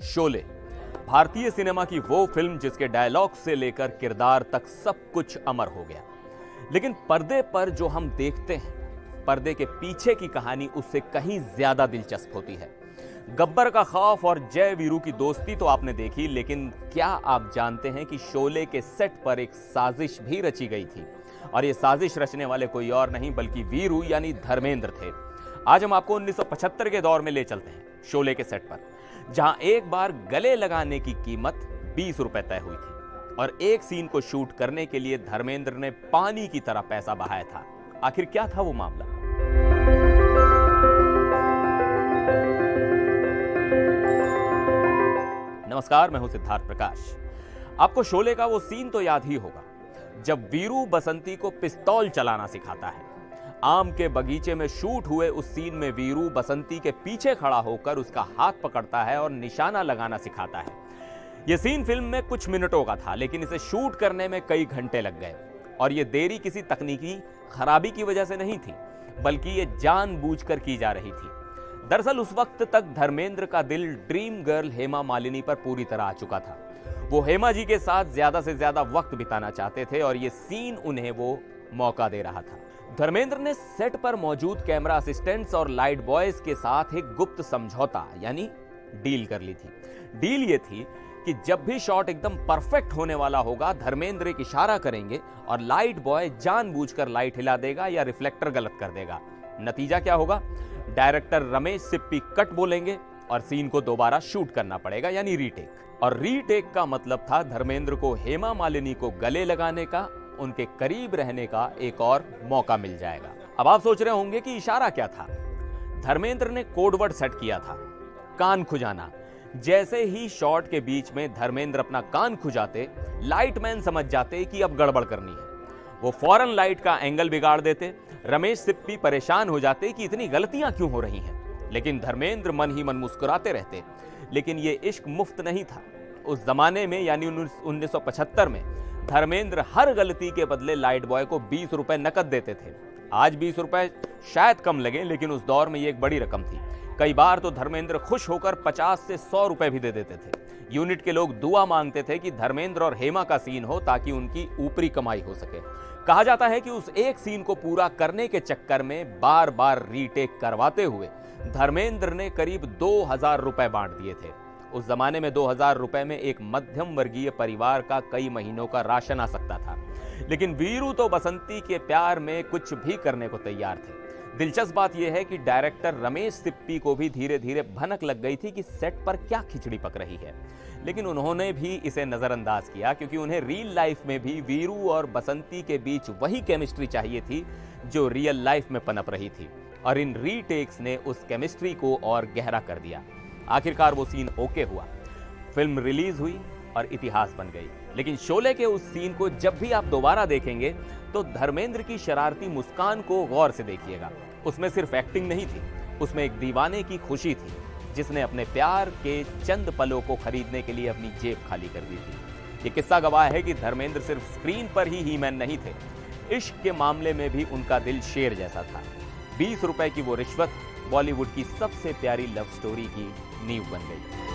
शोले भारतीय सिनेमा की वो फिल्म जिसके डायलॉग से लेकर किरदार तक सब कुछ अमर हो गया। लेकिन पर्दे पर जो हम देखते हैं, पर्दे के पीछे की कहानी उससे कहीं ज्यादा दिलचस्प होती है। गब्बर का खौफ और जय वीरू की दोस्ती तो आपने देखी, लेकिन क्या आप जानते हैं कि शोले के सेट पर एक साजिश भी रची गई थी? और ये साजिश रचने वाले कोई और नहीं बल्कि वीरू यानी धर्मेंद्र थे। आज हम आपको 1975 के दौर में ले चलते हैं, शोले के सेट पर, जहां एक बार गले लगाने की कीमत 20 रुपए तय हुई थी और एक सीन को शूट करने के लिए धर्मेंद्र ने पानी की तरह पैसा बहाया था। आखिर क्या था वो मामला? नमस्कार, मैं हूं सिद्धार्थ प्रकाश। आपको शोले का वो सीन तो याद ही होगा जब वीरू बसंती को पिस्तौल चलाना सिखाता है। आम के बगीचे में शूट हुए उस सीन में वीरू बसंती के पीछे खड़ा होकर उसका हाथ पकड़ता है और निशाना लगाना सिखाता है। यह सीन फिल्म में कुछ मिनटों का था, लेकिन इसे शूट करने में कई घंटे लग गए। और यह देरी किसी तकनीकी खराबी की वजह से नहीं थी, बल्कि यह जानबूझकर की जा रही थी। दरअसल उस वक्त तक धर्मेंद्र का दिल ड्रीम गर्ल हेमा मालिनी पर पूरी तरह आ चुका था। वो हेमा जी के साथ ज्यादा से ज्यादा वक्त बिताना चाहते थे और ये सीन उन्हें वो मौका दे रहा था। धर्मेंद्र ने सेट पर मौजूद कैमरा असिस्टेंट्स और लाइट बॉयज के साथ एक गुप्त समझौता यानी डील कर ली थी। डील ये थी कि जब भी शॉट एकदम परफेक्ट होने वाला होगा, धर्मेंद्र एक इशारा करेंगे और लाइट बॉय जानबूझकर लाइट हिला देगा या रिफ्लेक्टर गलत कर देगा। नतीजा क्या होगा? डायरेक्टर रमेश सिप्पी कट बोलेंगे और सीन को दोबारा शूट करना पड़ेगा यानी रीटेक। और रीटेक का मतलब था धर्मेंद्र को हेमा मालिनी को गले लगाने का, उनके करीब रहने का एक और मौका मिल जाएगा। अब आप सोच रहे होंगे कि इशारा क्या था? धर्मेंद्र ने कोडवर्ड सेट किया था, कान खुजाना। जैसे ही शॉट के बीच में धर्मेंद्र अपना कान खुजाते, लाइटमैन समझ जाते कि अब गड़बड़ करनी है। वो फौरन लाइट का एंगल बिगाड़ देते। रमेश सिप्पी परेशान हो जाते कि इतनी गलतियां क्यों हो रही हैं, लेकिन धर्मेंद्र मन ही मन मुस्कुराते रहते। लेकिन ये इश्क मुफ्त नहीं था। उस जमाने में यानी 1975 में धर्मेंद्र हर गलती के बदले लाइट बॉय को 20 रुपए नकद देते थे। आज 20 रुपए शायद कम लगे, लेकिन उस दौर में ये एक बड़ी रकम थी। कई बार तो धर्मेंद्र खुश होकर 50 से 100 रुपए भी दे देते थे। यूनिट के लोग दुआ मांगते थे कि धर्मेंद्र और हेमा का सीन हो ताकि उनकी ऊपरी कमाई हो सके। कहा जाता है कि उस एक सीन को पूरा करने के चक्कर में बार बार रीटेक करवाते हुए धर्मेंद्र ने करीब 2000 रुपए बांट दिए थे। उस जमाने में 2000 रुपए में एक मध्यम वर्गीय परिवार का कई महीनों का राशन आ सकता था। लेकिन वीरू तो बसंती के प्यार में कुछ भी करने को तैयार थे। दिलचस्प बात यह है कि डायरेक्टर रमेश सिप्पी को भी धीरे धीरे भनक लग गई थी कि सेट पर क्या खिचड़ी पक रही है, लेकिन उन्होंने भी इसे नजरअंदाज किया क्योंकि उन्हें रियल लाइफ में भी वीरू और बसंती के बीच वही केमिस्ट्री चाहिए थी जो रियल लाइफ में पनप रही थी। और इन रीटेक्स ने उस केमिस्ट्री को और गहरा कर दिया। आखिरकार वो सीन ओके हुआ, फिल्म रिलीज हुई और इतिहास बन गई। लेकिन शोले के उस सीन को जब भी आप दोबारा देखेंगे तो धर्मेंद्र की शरारती मुस्कान को गौर से देखिएगा। उसमें सिर्फ एक्टिंग नहीं थी, उसमें एक दीवाने की खुशी थी जिसने अपने प्यार के चंद पलों को खरीदने के लिए अपनी जेब खाली कर दी थी। ये किस्सा गवाह है कि धर्मेंद्र सिर्फ स्क्रीन पर ही मैन नहीं थे, इश्क के मामले में भी उनका दिल शेर जैसा था। 20 रुपए की वो रिश्वत बॉलीवुड की सबसे प्यारी लव स्टोरी की नींव बन गई।